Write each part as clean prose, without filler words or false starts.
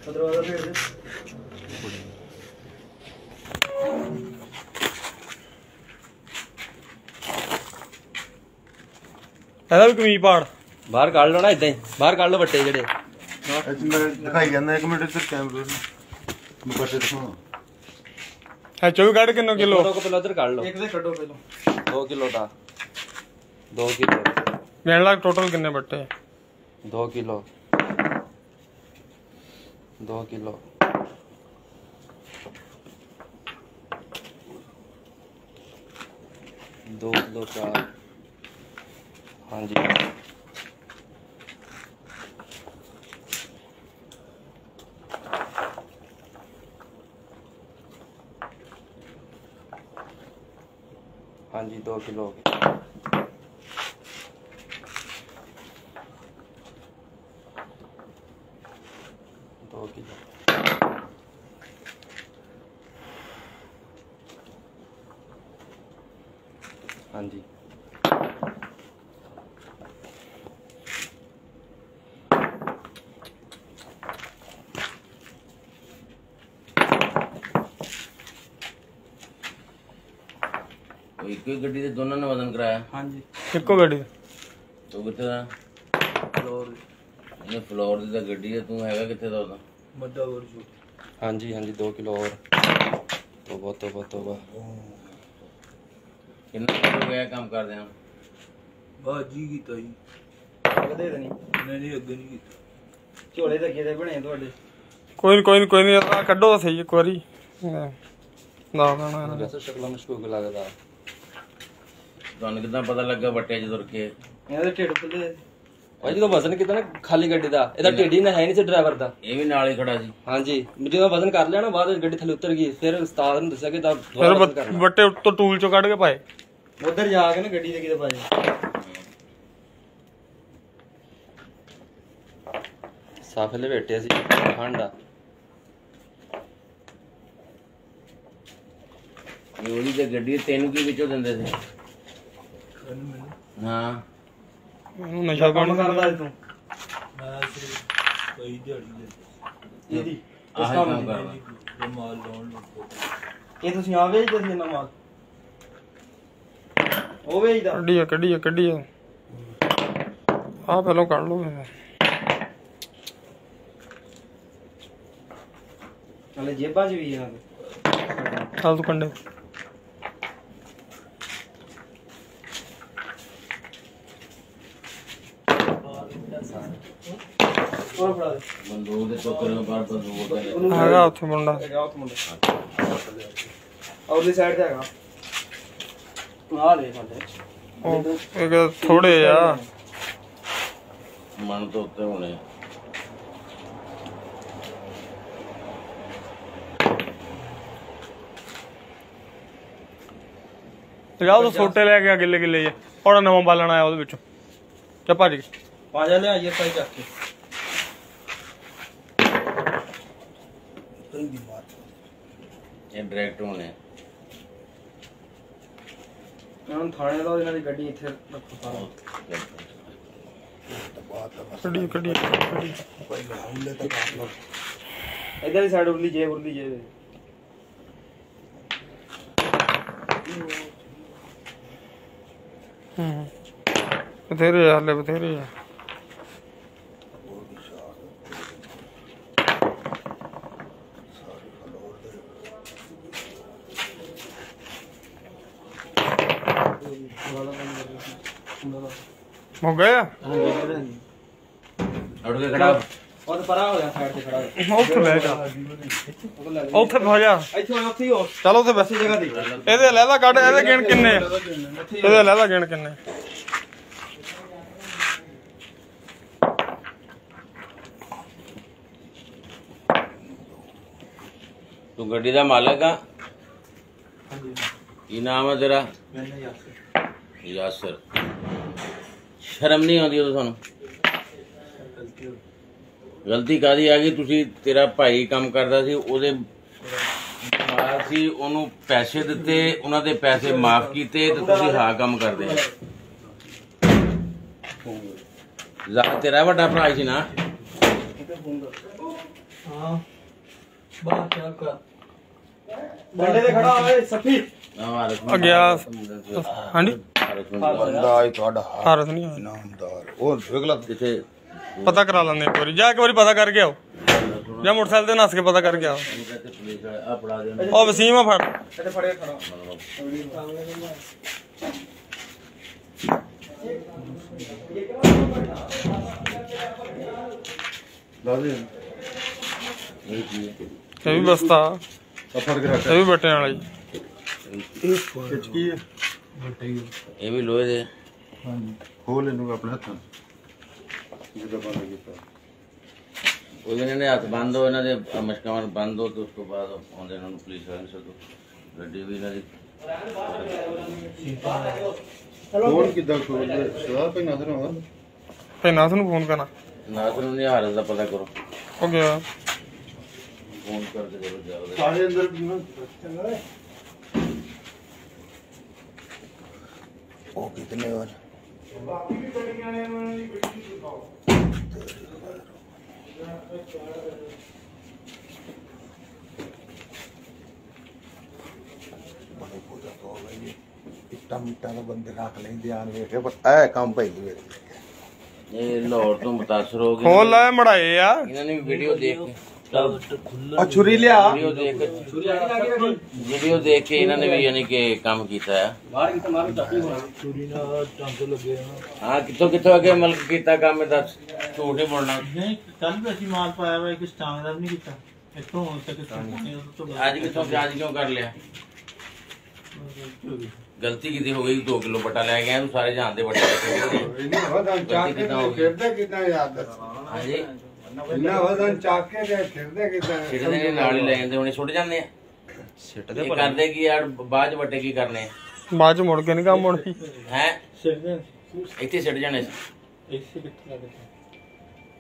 दरवाजा फेर दे ਇਹਦਾ ਵੀ ਕਮੀਜ਼ ਪਾੜ ਬਾਹਰ ਕੱਢ ਲਓ ਨਾ ਇਦਾਂ ਹੀ ਬਾਹਰ ਕੱਢ ਲਓ ਵੱਟੇ ਜਿਹੜੇ ਦਿਖਾਈ ਜਾਂਦਾ 1 ਮਿੰਟ ਤੇ ਕੈਮਰੇ ਨੂੰ ਬੱਟੇ ਦਿਖਾਉਣਾ ਹੈ 24 ਕੱਢ ਕਿੰਨੇ ਕਿਲੋ ਪਹਿਲਾਂ ਉਧਰ ਕੱਢ ਲਓ ਇੱਕ ਦੇ ਕੱਢੋ ਪਹਿਲਾਂ 2 ਕਿਲੋ ਦਾ 2 ਕਿਲੋ ਲੈਣ ਲੱਗ ਟੋਟਲ ਕਿੰਨੇ ਬੱਟੇ 2 ਕਿਲੋ 2 ਕਿਲੋ 2 किलो 4 हाँ जी हाँ जी 2 किलो हो गया 2 किलो हाँ जी एक ही गड्डी से दोनों ने वजन कराया। हाँ जी इको गड्डी तो कितने फ्लोर ये फ्लोर दी गड्डी है तू हैगा कितने दा ओदा बड़ा वर्जू हाँ जी 2 किलो और तोबा तोबा तोबा कितना हो गया काम कर दे बाजी कीता जी ਵਧੇ ਤਾਂ ਨਹੀਂ नहीं अगे नहीं कीता ਝੋਲੇ ਲੱਗੇ ਦੇ ਬਣੇ ਤੁਹਾਡੇ कोई नहीं आ कड्डो तो सही एक बारी ना ना वैसे शक्ल मशकूक लगदा ਤੁਹਾਨੂੰ ਕਿਦਾਂ ਪਤਾ ਲੱਗਾ ਵੱਟੇ ਚ ਤੁਰ ਕੇ ਇਹਨਾਂ ਦੇ ਢਿੱਡ ਖੁੱਲੇ ਭਾਈ ਜਦੋਂ ਵਜ਼ਨ ਕੀਤਾ ਨਾ ਖਾਲੀ ਗੱਡੀ ਦਾ ਇਹਦਾ ਢਿੱਡ ਹੀ ਨਾ ਹੈ ਨਹੀਂ ਸੀ ਡਰਾਈਵਰ ਦਾ ਇਹ ਵੀ ਨਾਲ ਹੀ ਖੜਾ ਸੀ ਹਾਂਜੀ ਜਦੋਂ ਵਜ਼ਨ ਕਰ ਲਿਆ ਨਾ ਬਾਅਦ ਵਿੱਚ ਗੱਡੀ ਥੱਲੇ ਉਤਰ ਗਈ ਫਿਰ ਉਸਤਾਦ ਨੇ ਦੱਸਿਆ ਕਿ ਤਾਂ ਫਿਰ ਵੱਟੇ ਉੱਤੋਂ ਟੂਲ ਚੋਂ ਕੱਢ ਕੇ ਪਾਏ ਉਧਰ ਜਾ ਕੇ ਨਾ ਗੱਡੀ ਦੇ ਕਿਤੇ ਪਾਏ ਸਾਫ ਲਵੇਟਿਆ ਸੀ ਠੰਡਾ ਇਹ ਉਹਦੀ ਤੇ ਗੱਡੀ ਤੈਨੂੰ ਕੀ ਵਿੱਚੋਂ ਦਿੰਦੇ ਸੀ ਹਾਂ ਨਸ਼ਾ ਕੰਮ ਕਰਦਾ ਤੂੰ मैं सिर्फ कई दिहाड़ी दे ਇਹਦੀ ਆਹ ਕੰਮ ਕਰਦਾ ये माल लाउन लगो ਇਹ ਤੁਸੀਂ ਆ ਵੇਚਦੇ ਸੀ ਇਹਨਾਂ ਮਾਲ ਉਹ ਵੇਚਦਾ ਕੱਢੀਏ ਆ ਪਹਿਲਾਂ ਕੱਢ ਲਓ ਨਾਲੇ ਜੇਬਾਂ 'ਚ ਵੀ ਇਹਨਾਂ ਦੇ ਚੱਲ ਤੂੰ ਕੰਡੇ ਹੋਰ ਫੜਾ ਦੇ ਬੰਦੂਕ ਦੇ ਟੋਕਰੇ ਨੂੰ ਬਾਹਰ ਬੰਦੂਕ ਦਾ ਹੈਗਾ ਉੱਥੇ ਮੁੰਡਾ ਹੈਗਾ ਉੱਥੇ ਮੁੰਡਾ ਔਰਲੀ ਸਾਈਡ ਤੇ ਹੈਗਾ ਆ ਲੈ ਸਾਡੇ ਉਹ ਇੱਕ ਥੋੜੇ ਆ ਮਨ ਤੋਂ ਉੱਤੇ ਹੋਣੇ ਜਾਓ ਤਾਂ ਛੋਟੇ ਲੈ ਕੇ ਆ ਗਿੱਲੇ ਜੇ ਔਰ ਨਵਾਂ ਬਾਲਣ ਆਇਆ ਉਹਦੇ ਵਿੱਚੋਂ ਚੱਲ ਭੱਜ ਗਈ ਪਾਜਾ ਲਿਆਈਏ ਪਾਈ ਚੱਕ ਕੇ ਇਹ ਡਾਇਰੈਕਟ ਹੋਣੇ ਇਹਨਾਂ ਨੂੰ ਥਾਣੇ ਦਾ ਇਹਨਾਂ ਦੀ ਗੱਡੀ ਇੱਥੇ ਰੱਖੋ ਸਾਰਾ ਕੱਢੀ ਇਧਰ ਦੀ ਸਾਈਡ ਉਰਲੀ ਜੇ ਬਥੇਰੇ ਹਾਲੇ ਬਥੇਰੇ ਆ ਹੋ ਗਿਆ ਉੱਠ ਕੇ ਖੜਾ ਉਹ ਤਾਂ ਪਰਾਂ ਹੋ ਗਿਆ ਸਾਈਡ ਤੇ ਖੜਾ ਉੱਥੇ ਲੈ ਜਾ ਉੱਥੇ ਹੋ ਜਾ ਉੱਥੇ ਹੀ ਹੋ ਚਲੋ ਉੱਥੇ ਬੈਠੀ ਜਗ੍ਹਾ ਦੀ ਇਹਦੇ ਲੈ ਲਾ ਕੱਢ ਇਹਦੇ ਗਿਣ ਕਿੰਨੇ ਇਹਦੇ ਲੈ ਲਾ ਗਿਣ ਕਿੰਨੇ ਤੂੰ ਗੱਡੀ ਦਾ ਮਾਲਕ ਆ ਕੀ ਨਾਮ ਹੈ ਤੇਰਾ ਯਾਸਰ ਸ਼ਰਮ ਨਹੀਂ ਆਉਂਦੀ ਉਹ ਤੁਹਾਨੂੰ ਗਲਤੀ ਕਾਦੀ ਆ ਗਈ ਤੁਸੀਂ ਤੇਰਾ ਭਾਈ ਕੰਮ ਕਰਦਾ ਸੀ ਉਹਦੇ ਬਿਮਾਰ ਸੀ ਉਹਨੂੰ ਪੈਸੇ ਦਿੱਤੇ ਉਹਨਾਂ ਦੇ ਪੈਸੇ ਮਾਫ ਕੀਤੇ ਤੇ ਤੁਸੀਂ ਹਾਂ ਕੰਮ ਕਰਦੇ ਆ ਤੇਰਾ ਵੱਡਾ ਭਰਾ ਸੀ ਨਾ ਹਾਂ ਬਾਹਰ ਚੱਲ ਕਰ ਡੰਡੇ ਤੇ ਖੜਾ ਹੋਏ ਸੱਫੀ ਆ ਗਿਆ ਹਾਂਜੀ ਬੰਦਾ ਹੀ ਤੁਹਾਡਾ ਹਾਰਸ ਨਹੀਂ ਆਇਆ ਨਾਮਦਾਰ ਉਹ ਅਗਲਾ ਕਿਥੇ ਪਤਾ ਕਰਾ ਲੈਂਦੇ ਇੱਕ ਵਾਰੀ ਜਾ ਇੱਕ ਵਾਰੀ ਪਤਾ ਕਰਕੇ ਆਓ ਜਾਂ ਮੋਟਰਸਾਈਕਲ ਤੇ ਨੱਸ ਕੇ ਪਤਾ ਕਰਕੇ ਆਓ ਪੁਲਿਸ ਵਾਲੇ ਆ ਫੜਾ ਦੇ ਉਹ ਵਸੀਮ ਆ ਫੜ ਇੱਥੇ ਫੜਿਆ ਖੜਾ ਦਾਦੇ ਇਹ ਕੀ ਹੈ ਇਹ ਵੀ ਬਸਤਾ ਫੜ ਕੇ ਰੱਖ ਇਹ ਵੀ ਬਟੇ ਵਾਲਾ ਜੀ ਖਿੱਚ ਕੀ ਹੈ ਇਹ ਵੀ ਲੋਹੇ ਦੇ ਖੋਲ ਇਹਨੂੰ ਆਪਣੇ ਹੱਥਾਂ ਜਿਹਦਾ ਬੰਦ ਕੀਤਾ ਉਹਦੇ ਨੇ ਹੱਥ ਬੰਦ ਹੋ ਇਹਨਾਂ ਦੇ ਮਸ਼ਕਾਵਾਂ ਬੰਦ ਹੋ ਤੇ ਉਸ ਤੋਂ ਬਾਅਦ ਆਉਂਦੇ ਇਹਨਾਂ ਨੂੰ ਪੁਲਿਸ ਵਾਲਿਆਂ ਨੂੰ ਸਦੋ ਗੱਡੀ ਵੀ ਇਹਨਾਂ ਦੀ ਖੋਲ ਕਿੱਦਾਂ ਖੋਲਦੇ ਸਵਾਲ ਪਈ ਨਜ਼ਰ ਆਉਂਦਾ ਤੇ ਨਾਸ ਨੂੰ ਫੋਨ ਕਰਨਾ ਨਾਸਰ ਨੂੰ ਨਹੀਂ ਹਾਲਤ ਦਾ ਪਤਾ ਕਰੋ ਹੋ ਗਿਆ ਫੋਨ ਕਰਕੇ ਜਰੂਰ ਜਾਓ ਸਾਰੇ ਅੰਦਰ ਉਹ ਕਿਤਨੇ ਵਾਰ ਇੱਟਾਂ ਮਿੱਟਾਂ ਦਾ ਬੰਦੇ ਰੱਖ ਲੈਂਦੇ ਆਣ ਵੇਖੇ ਪਰ ਇਹ ਕੰਮ ਭਾਈ ਨਹੀਂ ਵੇਖਦੇ ਇਹ ਲਾਹੌਰ ਤੋਂ ਮੁਤਾਸਰ ਹੋ ਗਏ ਖੋਲ ਲੈ ਮੜਾਏ ਆ ਇਹਨਾਂ ਨੇ ਵੀਡੀਓ ਦੇਖ ਕੇ ਆ ਛੁਰੀ ਲਿਆ ਵੀਡੀਓ ਦੇਖ ਕੇ ਇਹਨਾਂ ਨੇ ਵੀ ਯਾਨੀ ਕਿ ਕੰਮ ਕੀਤਾ ਹੈ ਬਾਹਰ ਕਿਤੇ ਮਾਰੂ ਚਾਪੀ ਹੋਣਾ ਚੋਰੀ ਨਾਲ ਟੰਗ ਲੱਗੇ ਨਾ ਹਾਂ ਕਿੱਥੋਂ ਅੱਗੇ ਮਲਕ ਕੀਤਾ ਕੰਮ ਇਹਦਾ ਝੂਠ ਨਹੀਂ ਬੋਲਣਾ ਨਹੀਂ ਕੱਲ ਵੀ ਅਸੀਂ ਮਾਲ ਪਾਇਆ ਵਾ ਇੱਕ ਸਟਾਂਗ ਦਾ ਵੀ ਨਹੀਂ ਕੀਤਾ ਇੱਥੋਂ ਹੁਣ ਤੱਕ ਅੱਜ ਕਿੱਥੋਂ ਅੱਜ ਕਿਉਂ ਕਰ ਲਿਆ ਗਲਤੀ ਕਿਤੇ ਹੋ ਗਈ 2 ਕਿਲੋ ਬਟਾ ਲੈ ਗਿਆ ਤੂੰ ਸਾਰੇ ਜਾਣਦੇ ਬਟਾ ਇਹਨਾਂ ਵਦਾਂ ਚਾਕੇ ਤੇ ਫਿਰਦੇ ਕਿਦਾਂ ਯਾਦ ਦੱਸ ਹਾਂਜੀ ਇਹਨਾਂ ਵਦਾਂ ਚਾਕੇ ਤੇ ਫਿਰਦੇ ਕਿਦਾਂ ਸਿੱਟਦੇ ਨੇ ਨਾਲ ਹੀ ਲੈ ਜਾਂਦੇ ਹੁਣੇ ਸੁੱਟ ਜਾਂਦੇ ਆ ਸਿੱਟਦੇ ਕਰਦੇ ਕੀ ਯਾਰ ਬਾਅਦ ਚ ਵੱਟੇ ਕੀ ਕਰਨੇ ਬਾਅਦ ਚ ਮੁੜ ਕੇ ਨਹੀਂ ਕੰਮ ਮੁੜਦੀ ਹੈ ਸਿੱਧੇ ਇੱਥੇ ਸਿੱਟ ਜਾਣੇ ਸੀ ਇਸੇ ਕਿੱਥੇ ਲੱਗੇ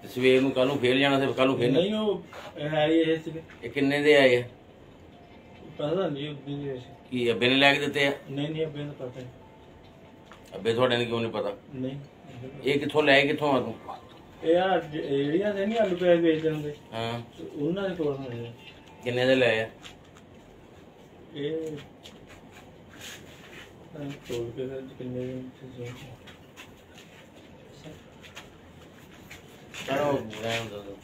ਤੇ ਸਵੇਰ ਨੂੰ ਕੱਲ ਨੂੰ ਫੇਰ ਜਾਣਾ ਤੇ ਕੱਲ ਨੂੰ ਫੇਰ ਨਹੀਂ ਉਹ ਹੈ ਇਹ ਸੀ ਇਹ ਕਿੰਨੇ ਦੇ ਆਏ ਆ ਪਤਾ ਨਹੀਂ ਉਦੋਂ ਦੀ ਕੀ ਅੱਬੇ ਨੇ ਲੈ ਕੇ ਦਿੱਤੇ ਆ ਨਹੀਂ ਅੱਬੇ ਨੂੰ ਪਤਾ ਅੱਬੇ ਤੁਹਾਡੇ ਨੂੰ ਕਿਉਂ ਨਹੀਂ ਪਤਾ ਨਹੀਂ ਇਹ ਕਿੱਥੋਂ ਲੈ ਕਿੱਥੋਂ ਆ ਤੂੰ ਇਹ ਆ ਜਿਹੜੀਆਂ ਦੇ ਨਹੀਂ ਆਲੂ ਪਿਆਜ਼ ਵੇਚਦੇ ਹੁੰਦੇ ਹਾਂ ਉਹਨਾਂ ਦੇ ਕੋਲ ਹੁੰਦੇ ਕਿੰਨੇ ਦੇ ਲਏ ਆ ਇਹ ਤੋੜ ਕੇ ਕਿੰਨੇ ਦਿਨ ਚਲੋ ਰਹਿਣ ਦੋ